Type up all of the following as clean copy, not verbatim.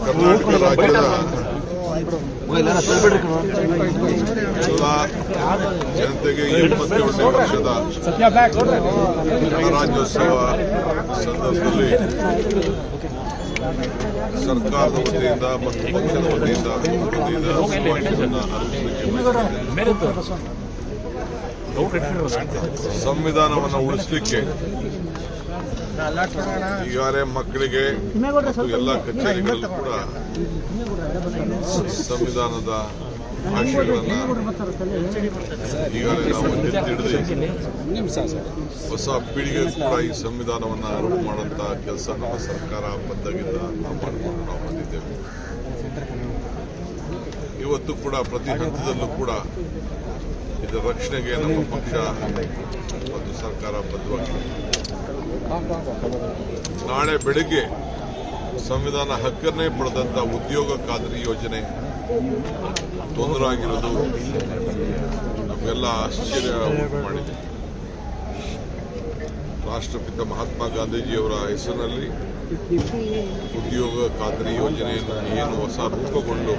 ಕರ್ನಾಟಕ ರಾಜ್ಯದ ಎಲ್ಲ ಜನತೆಗೆ 27ನೇ ವರ್ಷದ ಗಣರಾಜ್ಯೋತ್ಸವ ಸಂದರ್ಭದಲ್ಲಿ ಸರ್ಕಾರದ ವತಿಯಿಂದ ಮತ್ತು ಪಕ್ಷದ ವತಿಯಿಂದ ಶುಭಾಶಯವನ್ನು ಸಂವಿಧಾನವನ್ನು ಉಳಿಸಲಿಕ್ಕೆ ಈಗಾಗಲೇ ಮಕ್ಕಳಿಗೆ ಎಲ್ಲ ಕಚೇರಿಗಳಲ್ಲೂ ಕೂಡ ಸಂವಿಧಾನದ ಭಾಷೆಗಳನ್ನು ಈಗಾಗಲೇ ನಾವು ತಿಳಿದು ಹೊಸ ಪೀಳಿಗೆ ಕೂಡ ಈ ಸಂವಿಧಾನವನ್ನು ಅರಿವು ಮಾಡುವಂತಹ ಕೆಲಸ ನಮ್ಮ ಸರ್ಕಾರ ಬಂದಾಗಿಂದ ನಾವು ಮಾಡಿಕೊಂಡು ನಾವು ಬಂದಿದ್ದೇವೆ. ಇವತ್ತು ಕೂಡ ಪ್ರತಿ ಹಂತದಲ್ಲೂ ಕೂಡ ಇದರ ರಕ್ಷಣೆಗೆ ನಮ್ಮ ಪಕ್ಷ ಮತ್ತು ಸರ್ಕಾರ ಬದ್ಧವಾಗಿದೆ. ನಾಳೆ ಬೆಳಗ್ಗೆ ಸಂವಿಧಾನ ಹಕ್ಕನ್ನೇ ಪಡೆದಂತ ಉದ್ಯೋಗ ಖಾತ್ರಿ ಯೋಜನೆ ತೊಂದರೆ ಆಗಿರೋದು ನಮಗೆಲ್ಲ ಆಶ್ಚರ್ಯ ಉಂಟು ಮಾಡಿದೆ. ರಾಷ್ಟ್ರಪಿತ ಮಹಾತ್ಮ ಗಾಂಧೀಜಿಯವರ ಹೆಸರಿನಲ್ಲಿ ಉದ್ಯೋಗ ಖಾತ್ರಿ ಯೋಜನೆಯನ್ನು ಏನು ಹೊಸ ರೂಪುಗೊಂಡು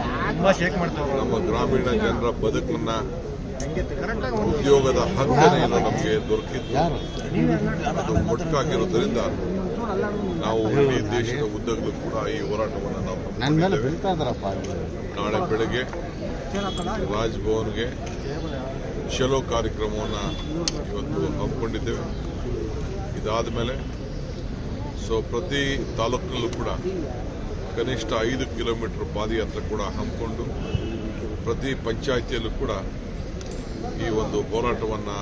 ನಮ್ಮ ಗ್ರಾಮೀಣ ಜನರ ಬದುಕನ್ನ ಉದ್ಯೋಗದ ಹಕ್ಕನೇನು ನಮಗೆ ದೊರಕಿದ್ದು ಅದು ಮೊಟಕಾಗಿರೋದ್ರಿಂದ ನಾವು ಇಡೀ ದೇಶದ ಉದ್ದಗಲೂ ಕೂಡ ಈ ಹೋರಾಟವನ್ನು ನಾವು ನಾಳೆ ಬೆಳಗ್ಗೆ ರಾಜಭವನ್ಗೆ ಚಲೋ ಕಾರ್ಯಕ್ರಮವನ್ನು ಇವತ್ತು ಹಮ್ಮಿಕೊಂಡಿದ್ದೇವೆ. ಇದಾದ ಮೇಲೆ ಪ್ರತಿ ತಾಲೂಕಿನಲ್ಲೂ ಕೂಡ ಕನಿಷ್ಠ 5 ಕಿಲೋಮೀಟರ್ ಪಾದಯಾತ್ರೆ ಕೂಡ ಹಮ್ಮಿಕೊಂಡು ಪ್ರತಿ ಪಂಚಾಯಿತಿಯಲ್ಲೂ ಕೂಡ ಈ ಒಂದು ಹೋರಾಟವನ್ನು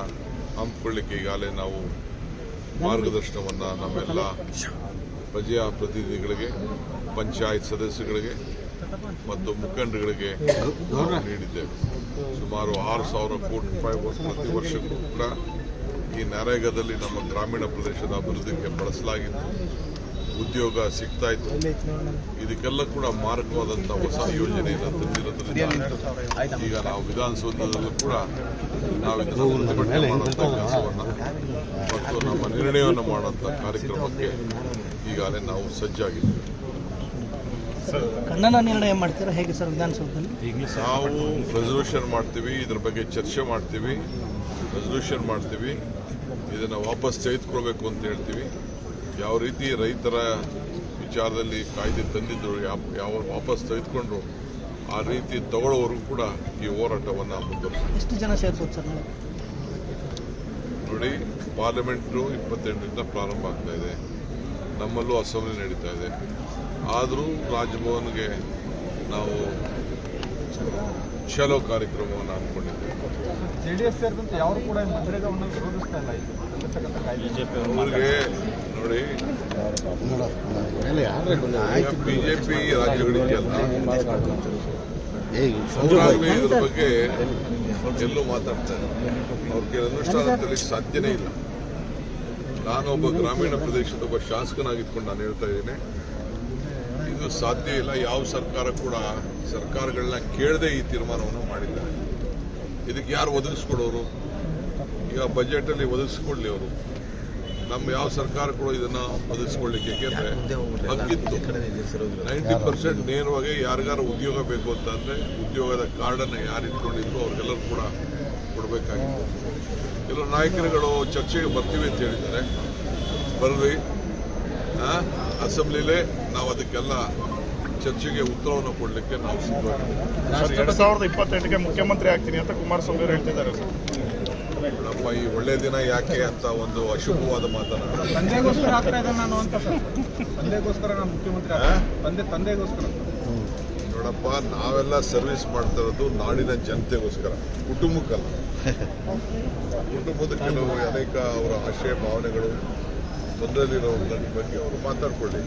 ಹಮ್ಮಿಕೊಳ್ಳಲಿಕ್ಕೆ ಈಗಾಗಲೇ ನಾವು ಮಾರ್ಗದರ್ಶನವನ್ನು ನಮ್ಮೆಲ್ಲ ಪ್ರಜಾಪ್ರತಿನಿಧಿಗಳಿಗೆ, ಪಂಚಾಯತ್ ಸದಸ್ಯಗಳಿಗೆ ಮತ್ತು ಮುಖಂಡಗಳಿಗೆ ನೀಡಿದ್ದೇವೆ. ಸುಮಾರು 6,000 ಕೋಟಿ ರೂಪಾಯಿ ಪ್ರತಿ ವರ್ಷಕ್ಕೂ ಕೂಡ ಈ ನರೇಗಾದಲ್ಲಿ ನಮ್ಮ ಗ್ರಾಮೀಣ ಪ್ರದೇಶದ ಅಭಿವೃದ್ಧಿಗೆ ಬಳಸಲಾಗಿತ್ತು. ಉದ್ಯೋಗ ಸಿಗ್ತಾ ಇತ್ತು. ಇದಕ್ಕೆಲ್ಲ ಕೂಡ ಮಾರಕವಾದಂಥ ಹೊಸ ಯೋಜನೆಯನ್ನು ತಂದಿರೋದ್ರಿಂದ ಈಗ ನಾವು ವಿಧಾನಸೌಧದಲ್ಲೂ ಕೂಡ ನಾವು ಇದನ್ನು ಪ್ರತಿಭಟನೆ ಮಾಡುವಂಥ ಕೆಲಸವನ್ನು ಮತ್ತು ನಮ್ಮ ನಿರ್ಣಯವನ್ನು ಮಾಡುವಂಥ ಕಾರ್ಯಕ್ರಮಕ್ಕೆ ಈಗಾಗಲೇ ನಾವು ಸಜ್ಜಾಗಿದ್ದೇವೆ. ಖಂಡನ ನಿರ್ಣಯ ಮಾಡ್ತೀರಾ ಹೇಗೆ ಸರ್ ವಿಧಾನಸೌಧದಲ್ಲಿ? ನಾವು ರೆಸಲ್ಯೂಷನ್ ಮಾಡ್ತೀವಿ, ಇದ್ರ ಬಗ್ಗೆ ಚರ್ಚೆ ಮಾಡ್ತೀವಿ, ರೆಸಲ್ಯೂಷನ್ ಮಾಡ್ತೀವಿ, ಇದನ್ನು ವಾಪಸ್ ತೆಗೆದುಕೊಳ್ಬೇಕು ಅಂತ ಹೇಳ್ತೀವಿ. ಯಾವ ರೀತಿ ರೈತರ ವಿಚಾರದಲ್ಲಿ ಕಾಯ್ದೆ ತಂದಿದ್ರು, ಯಾವ ವಾಪಸ್ ತೆಗೆದುಕೊಂಡ್ರು ಆ ರೀತಿ ತಗೊಳ್ಳೋವರೆಗೂ ಕೂಡ ಈ ಹೋರಾಟವನ್ನು ಮುಂದುವರಿಸ್ತೀವಿ. ಎಷ್ಟು ಜನ ಸೇರ್ಬೋದು ಸರ್? ನೋಡಿ, ಪಾರ್ಲಿಮೆಂಟು 28ರಿಂದ ಪ್ರಾರಂಭ ಆಗ್ತಾ ಇದೆ, ನಮ್ಮಲ್ಲೂ ಅಸೆಂಬ್ಲಿ ನಡೀತಾ ಇದೆ. ಆದರೂ ರಾಜಭವನ್ಗೆ ನಾವು ಚಲೋ ಕಾರ್ಯಕ್ರಮವನ್ನು ಹಮ್ಮಿಕೊಂಡಿದ್ದೇವೆ. ಜೆಡಿಎಸ್ ಸೇರಿದಂತೆ ಯಾರು ಕೂಡ ಮನರೇಗಾವನ್ನು ವಿರೋಧಿಸ್ತಾ ಇಲ್ಲ. ಅವ್ರಿಗೆ ನೋಡಿ, ಬಿಜೆಪಿ ರಾಜ್ಯಗಳಿದೆಯಲ್ಲ, ಇದ್ರ ಬಗ್ಗೆ ಎಲ್ಲೂ ಮಾತಾಡ್ತಾರೆ. ಅವ್ರಿಗೆ ಅನುಷ್ಠಾನ ತರಲಿಕ್ಕೆ ಸಾಧ್ಯನೇ ಇಲ್ಲ. ನಾನೊಬ್ಬ ಗ್ರಾಮೀಣ ಪ್ರದೇಶದ ಒಬ್ಬ ಶಾಸಕನಾಗಿದ್ಕೊಂಡು ನಾನು ಹೇಳ್ತಾ ಇದ್ದೇನೆ, ಇದು ಸಾಧ್ಯ ಇಲ್ಲ. ಯಾವ ಸರ್ಕಾರ ಕೂಡ ಸರ್ಕಾರಗಳನ್ನ ಕೇಳದೆ ಈ ತೀರ್ಮಾನವನ್ನು ಮಾಡಿದ್ದಾರೆ. ಇದಕ್ಕೆ ಯಾರು ಒದಗಿಸ್ಕೊಡೋರು? ಈಗ ಬಜೆಟಲ್ಲಿ ಒದಗಿಸ್ಕೊಳ್ಳಿ ಅವರು. ನಮ್ಮ ಯಾವ ಸರ್ಕಾರ ಕೂಡ ಇದನ್ನು ಒದಗಿಸ್ಕೊಳ್ಳಿಕ್ಕೆ, ಯಾಕೆಂದ್ರೆ ಹಕ್ಕಿತ್ತು 90% ನೇರವಾಗಿ ಯಾರಿಗಾರು ಉದ್ಯೋಗ ಬೇಕು ಅಂತಂದ್ರೆ ಉದ್ಯೋಗದ ಕಾರ್ಡನ್ನು ಯಾರು ಇಟ್ಕೊಂಡಿದ್ರು ಅವ್ರಿಗೆಲ್ಲರೂ ಕೂಡ ಕೊಡಬೇಕಾಗಿತ್ತು. ಕೆಲವು ನಾಯಕರುಗಳು ಚರ್ಚೆಗೆ ಬರ್ತೀವಿ ಅಂತ ಹೇಳಿದ್ದಾರೆ, ಬರ್ರಿ, ಅಸೆಂಬ್ಲಿಲೇ ನಾವು ಅದಕ್ಕೆಲ್ಲ ಚರ್ಚೆಗೆ ಉತ್ತರವನ್ನು ಕೊಡಲಿಕ್ಕೆ ನಾವು ಸಿದ್ಧವಾಗಿದ್ದೇವೆ. 2028ಗೆ ಮುಖ್ಯಮಂತ್ರಿ ಆಗ್ತೀನಿ ಅಂತ ಕುಮಾರಸ್ವಾಮಿ ಅವರು ಹೇಳ್ತಿದ್ದಾರೆ ಸರ್. ನಮ್ಮ ಈ ಒಳ್ಳೆ ದಿನ ಯಾಕೆ ಅಂತ ಒಂದು ಅಶುಭವಾದ ಮಾತನ್ನ ತಂದೆಗೋಸ್ಕರ ಆಗ್ತಾ ಇದ್ದಾನೆ ನಾನು ಅಂತ ಸರ್. ತಂದೆಗೋಸ್ಕರ ನಾನು ಮುಖ್ಯಮಂತ್ರಿ ತಂದೆಗೋಸ್ಕರ. ನೋಡಪ್ಪ, ನಾವೆಲ್ಲ ಸರ್ವಿಸ್ ಮಾಡ್ತಾ ಇರೋದು ನಾಡಿನ ಜನತೆಗೋಸ್ಕರ, ಕುಟುಂಬಕ್ಕಲ್ಲ. ಕುಟುಂಬದ ಕೆಲವು ಅನೇಕ ಅವರ ಆಶಯ ಭಾವನೆಗಳು ತೊಂದರೆಲಿರೋ ಬಗ್ಗೆ ಅವರು ಮಾತಾಡ್ಕೊಳ್ಳಿ.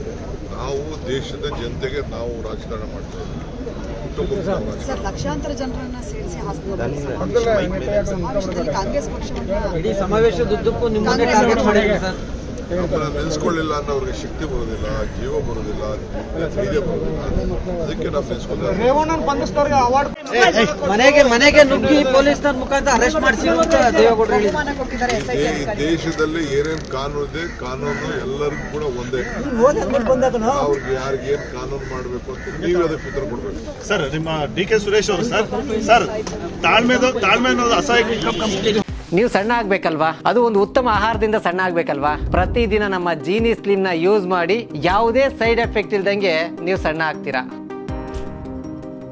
ನಾವು ದೇಶದ ಜನತೆಗೆ ನಾವು ರಾಜಕಾರಣ ಮಾಡ್ತಾ ಇದ್ದೀವಿ. ಸರ್, ಲಕ್ಷಾಂತರ ಜನರನ್ನ ಸೇರಿಸಿ ಕಾಂಗ್ರೆಸ್ ಪಕ್ಷ ಇಡೀ ಸಮಾವೇಶದುದ್ದಕ್ಕೂ ನಿಮ್ಮನ್ನೇ ಟಾರ್ಗೆಟ್ ಮಾಡಿದ್ದಾರೆ ಸರ್. ನಮ್ಮನ್ನ ನೆನೆಸ್ಕೊಳ್ಳಿಲ್ಲ ಅನ್ನೋರಿಗೆ ಶಕ್ತಿ ಬರೋದಿಲ್ಲ, ಜೀವ ಬರೋದಿಲ್ಲ, ಧೈರ್ಯ ಬರೋದಿಲ್ಲ. ಅದಕ್ಕೆ ನಾವು ನೆನೆಸ್ಕೊಳ್ತಾರೆ. ರೇವಣ್ಣನ ಬಂಧಿಸಿದವ್ರಿಗೆ ಅವಾರ್ಡ್ ಮನೆಗೆ ನುಗ್ಗಿ ಪೊಲೀಸ್ನ ಮುಖಾಂತರ ಅರೆಸ್ಟ್ ಮಾಡಿಸಿ ಅಂತ ದೇವೇಗೌಡರು ಹೇಳಿದ್ರು. ಬಹುಮಾನ ಕೊಟ್ಟಿದ್ದಾರೆ SIT ಈ ಅಧಿಕಾರಿ. ದೇಶದಲ್ಲಿ ಏನೇನು ಕಾನೂನು ಇದೆ, ಕಾನೂನು ಎಲ್ಲರಿಗೂ ಕೂಡ ಒಂದೇ. ಅವ್ರಿಗೆ ಯಾರಿಗೆ ಏನ್ ಕಾನೂನು ಮಾಡಬೇಕು ಅಂತ ನೀವು ಅದಕ್ಕೆ ಉತ್ತರ ಕೊಡ್ಬೇಕು. ಸರ್ ನಿಮ್ಮ DK ಸುರೇಶ್ ಅವರು ಸರ್ ತಾಳ್ಮೆ ಅನ್ನೋದು ಅಸಹ್ಯ. ನೀವು ಸಣ್ಣ ಆಗ್ಬೇಕಲ್ವಾ? ಅದು ಒಂದು ಉತ್ತಮ ಆಹಾರದಿಂದ ಸಣ್ಣ ಆಗ್ಬೇಕಲ್ವಾ? ಪ್ರತಿದಿನ ನಮ್ಮ ಜೀನಿ ಸ್ಲಿಮ್ ನ ಯೂಸ್ ಮಾಡಿ ಯಾವುದೇ ಸೈಡ್ ಎಫೆಕ್ಟ್ ಇಲ್ದಂಗೆ ನೀವು ಸಣ್ಣ ಆಗ್ತೀರಾ.